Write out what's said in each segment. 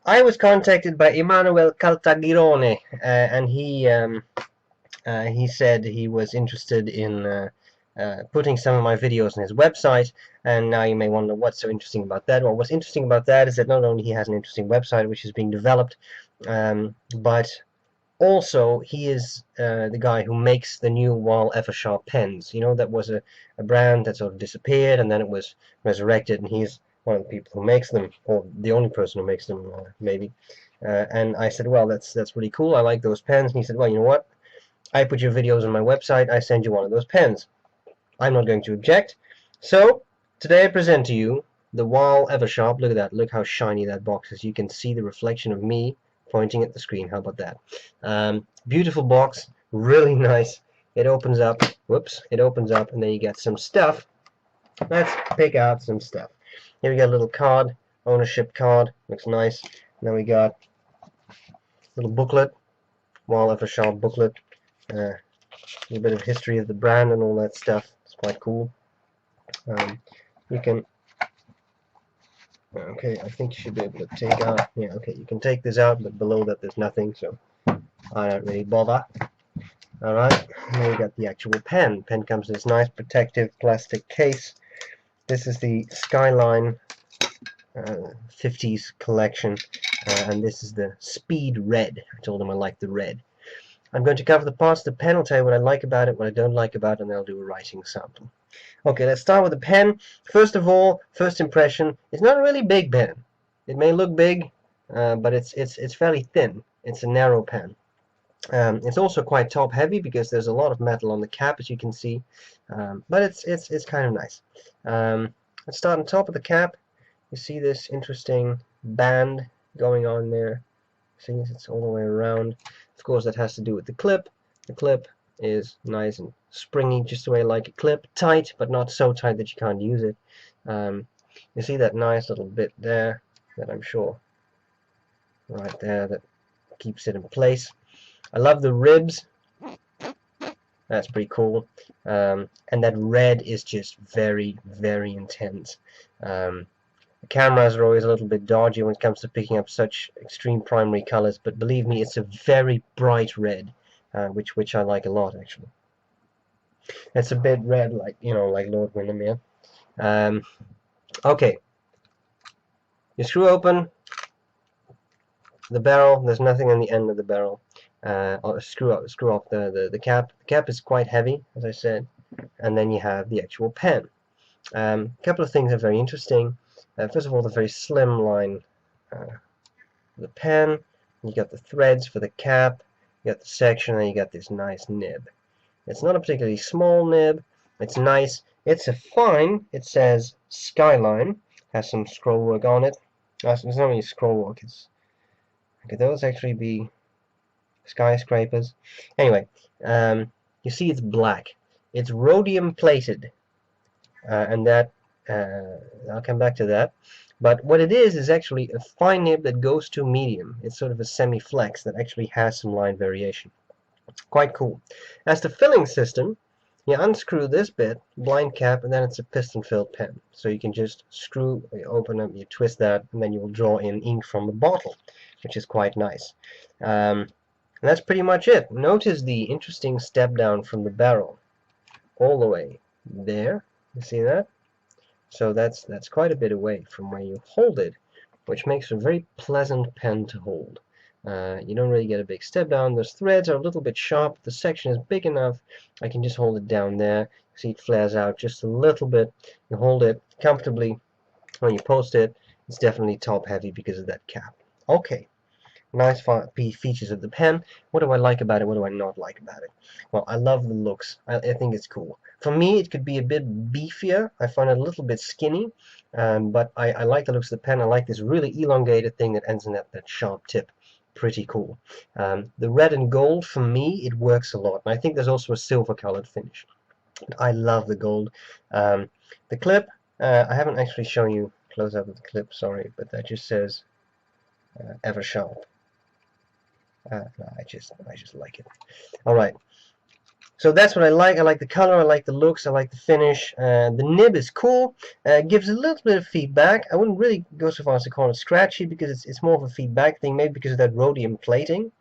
I was contacted by Emanuele Caltagirone, and he said he was interested in putting some of my videos on his website. And now you may wonder what's so interesting about that. Well, what's interesting about that is that not only he has an interesting website which is being developed, but also he is the guy who makes the new Wahl-Eversharp pens. You know, that was a brand that sort of disappeared and then it was resurrected, and he's one of the people who makes them, or the only person who makes them, maybe. And I said, well, that's really cool. I like those pens. And he said, well, you know what? I put your videos on my website. I send you one of those pens. I'm not going to object. So today I present to you the Wahl-Eversharp. Look at that. Look how shiny that box is. You can see the reflection of me pointing at the screen. How about that? Beautiful box. Really nice. It opens up. Whoops. It opens up, and then you get some stuff. Let's pick out some stuff. Here we got a little card, ownership card, looks nice. And then we got a little booklet, Wahl-Eversharp booklet, a little bit of history of the brand and all that stuff. It's quite cool. You can, okay, I think you should be able to take out, yeah, okay, you can take this out, but below that there's nothing, so I don't really bother. Alright, then we got the actual pen. Pen comes in this nice protective plastic case. This is the Skyline 50s collection, and this is the Speed Red. I told him I like the red. I'm going to cover the parts of the pen. I'll tell you what I like about it, what I don't like about it, and then I'll do a writing sample. Okay, let's start with the pen. First of all, first impression, it's not a really big pen. It may look big, but it's fairly thin. It's a narrow pen. It's also quite top heavy because there's a lot of metal on the cap, as you can see, but it's kind of nice. Let's start on top of the cap. You see this interesting band going on there. See, it's all the way around. Of course, that has to do with the clip. The clip is nice and springy, just the way I like a clip. Tight, but not so tight that you can't use it. You see that nice little bit there that I'm sure right there that keeps it in place. I love the ribs. That's pretty cool. And that red is just very, very intense. The cameras are always a little bit dodgy when it comes to picking up such extreme primary colors, but believe me, it's a very bright red, which I like a lot, actually. It's a bit red, like, you know, like Lord Windermere. Okay. You screw open the barrel. There's nothing on the end of the barrel. Or screw off the cap. The cap is quite heavy, as I said, and then you have the actual pen. A couple of things are very interesting. First of all, the very slim line the pen. You got the threads for the cap. You got the section, and you got this nice nib. It's not a particularly small nib. It's nice. It's a fine. It says Skyline. Has some scroll work on it. It's not really scroll work. Could those actually be skyscrapers? Anyway, you see it's black. It's rhodium plated, and that I'll come back to that. But what it is actually a fine nib that goes to medium. It's sort of a semi-flex that actually has some line variation. Quite cool. As the filling system, you unscrew this bit, blind cap, and then it's a piston-filled pen. So you can just screw, you open up, you twist that, and then you will draw in ink from a bottle, which is quite nice. And that's pretty much it. Notice the interesting step down from the barrel all the way there. You see that? So that's quite a bit away from where you hold it, which makes a very pleasant pen to hold. You don't really get a big step down. Those threads are a little bit sharp. The section is big enough. I can just hold it down there. See, it flares out just a little bit. You hold it comfortably. When you post it, it's definitely top heavy because of that cap. Okay. Nice features of the pen. What do I like about it? What do I not like about it? Well, I love the looks. I think it's cool. For me, it could be a bit beefier. I find it a little bit skinny, but I like the looks of the pen. I like this really elongated thing that ends in that sharp tip. Pretty cool. The red and gold, for me, it works a lot. And I think there's also a silver-colored finish. I love the gold. The clip, I haven't actually shown you close up of the clip, sorry, but that just says Eversharp. No, I just like it. All right. So that's what I like. I like the color, I like the looks, I like the finish. The nib is cool. Gives a little bit of feedback. I wouldn't really go so far as to call it scratchy because it's more of a feedback thing, maybe because of that rhodium plating.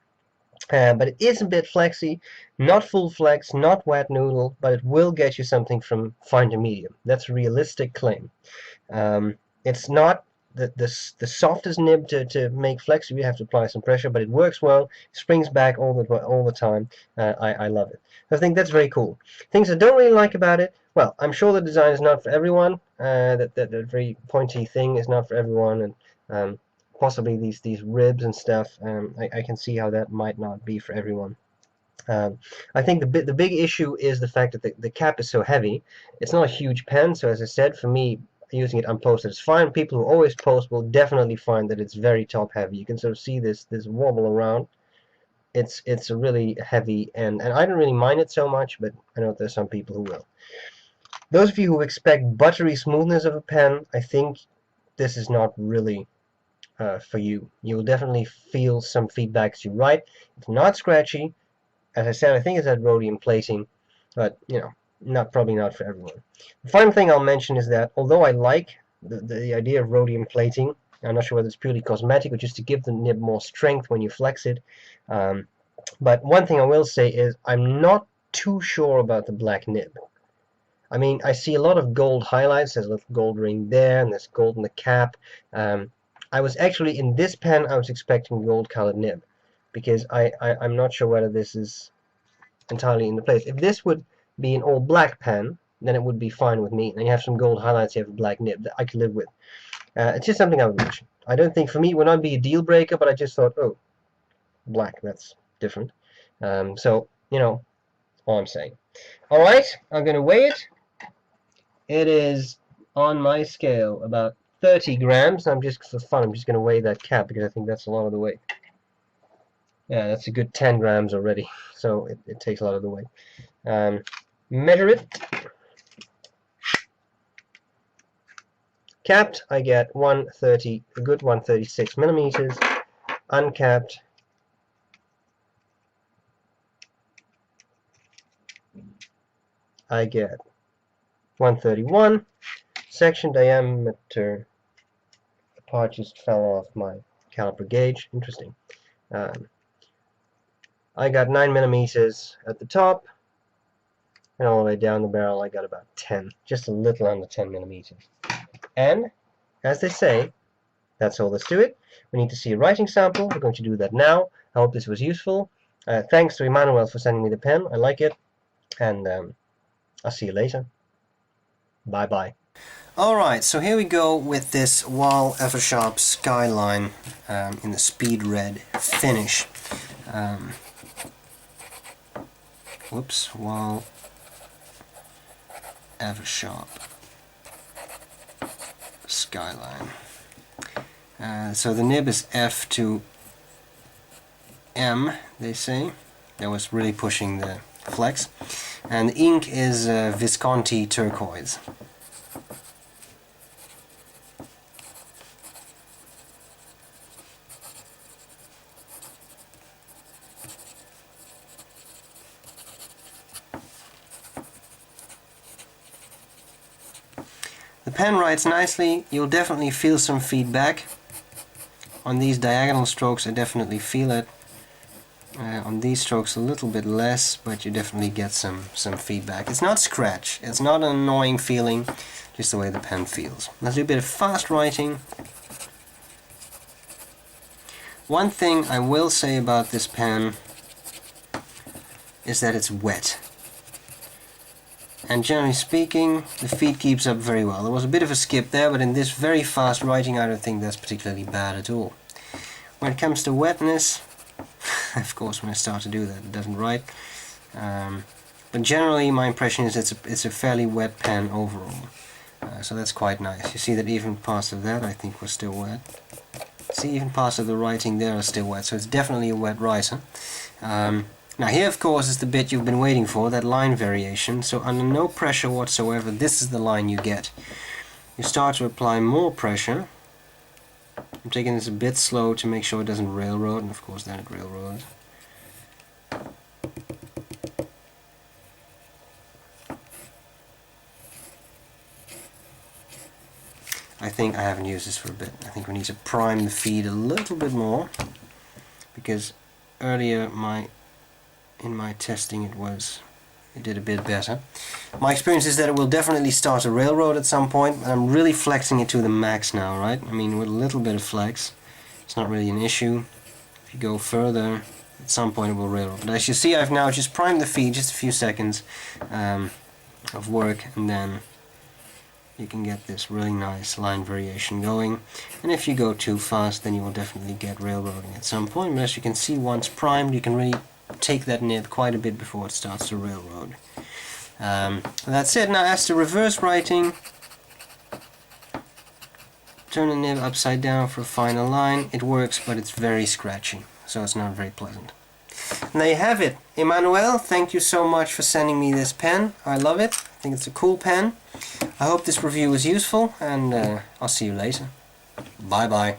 But it is a bit flexy, not full flex, not wet noodle, but it will get you something from fine to medium. That's a realistic claim. It's not the softest nib to make flex. You have to apply some pressure, but it works well. Springs back all the time. I love it. I think that's very cool. Things I don't really like about it. Well, I'm sure the design is not for everyone. That very pointy thing is not for everyone, and possibly these ribs and stuff. I can see how that might not be for everyone. I think the big issue is the fact that the cap is so heavy. It's not a huge pen, so as I said, for me, using it unposted is fine. People who always post will definitely find that it's very top heavy. You can sort of see this wobble around. It's a really heavy, and I don't really mind it so much, but I know there's some people who will. Those of you who expect buttery smoothness of a pen, I think this is not really for you. You will definitely feel some feedback as you write. It's not scratchy. As I said, I think it's that rhodium plating, but you know, probably not for everyone. The final thing I'll mention is that although I like the idea of rhodium plating, I'm not sure whether it's purely cosmetic or just to give the nib more strength when you flex it. But one thing I will say is I'm not too sure about the black nib. I mean, I see a lot of gold highlights. There's a little gold ring there, and there's gold in the cap. I was actually, in this pen, I was expecting gold colored nib, because I'm not sure whether this is entirely in the place. If this would be an all black pen, then it would be fine with me. Then you have some gold highlights, you have a black nib that I could live with. It's just something I would mention. I don't think, for me, it would not be a deal breaker, but I just thought, oh, black, that's different. So, you know, all I'm saying. All right, I'm going to weigh it. It is, on my scale, about 30 grams. I'm just, for fun, I'm just going to weigh that cap because I think that's a lot of the weight. Yeah, that's a good 10 grams already, so it takes a lot of the weight. Measure it. Capped, I get 130, a good 136 millimeters. Uncapped, I get 131. Section diameter, the part just fell off my caliper gauge. Interesting. I got 9 millimeters at the top, and all the way down the barrel I got about 10, just a little under 10 millimeters. And, as they say, that's all there's to it. We need to see a writing sample. We're going to do that now. I hope this was useful. Thanks to Emmanuel for sending me the pen. I like it. And I'll see you later. Bye-bye. Alright, so here we go with this Wahl-Eversharp Skyline in the speed red finish. Whoops, Wahl-Eversharp Skyline. So the nib is F to M, they say. That was really pushing the flex. And the ink is Visconti turquoise. The pen writes nicely. You'll definitely feel some feedback. On these diagonal strokes I definitely feel it. On these strokes a little bit less, but you definitely get some feedback. It's not scratch, it's not an annoying feeling, just the way the pen feels. Let's do a bit of fast writing. One thing I will say about this pen is that it's wet. And generally speaking, the feed keeps up very well. There was a bit of a skip there, but in this very fast writing I don't think that's particularly bad at all. When it comes to wetness, of course when I start to do that it doesn't write. But generally my impression is it's a fairly wet pen overall. So that's quite nice. You see that even parts of that I think were still wet. See, even parts of the writing there are still wet, so it's definitely a wet writer. Now here of course is the bit you've been waiting for, that line variation. So under no pressure whatsoever, this is the line you get. You start to apply more pressure. I'm taking this a bit slow to make sure it doesn't railroad, and of course then it railroads. I think I haven't used this for a bit. I think we need to prime the feed a little bit more, because earlier in my testing it did a bit better. My experience is that it will definitely start a railroad at some point, but I'm really flexing it to the max now, right? I mean, with a little bit of flex, it's not really an issue. If you go further, at some point it will railroad. But as you see, I've now just primed the feed, just a few seconds of work, and then you can get this really nice line variation going. And if you go too fast, then you will definitely get railroading at some point. But as you can see, once primed, you can really take that nib quite a bit before it starts to railroad. That's it. Now, as to reverse writing, turn the nib upside down for a final line. It works, but it's very scratchy, so it's not very pleasant. And there you have it. Emmanuel, thank you so much for sending me this pen. I love it. I think it's a cool pen. I hope this review was useful, and I'll see you later. Bye bye.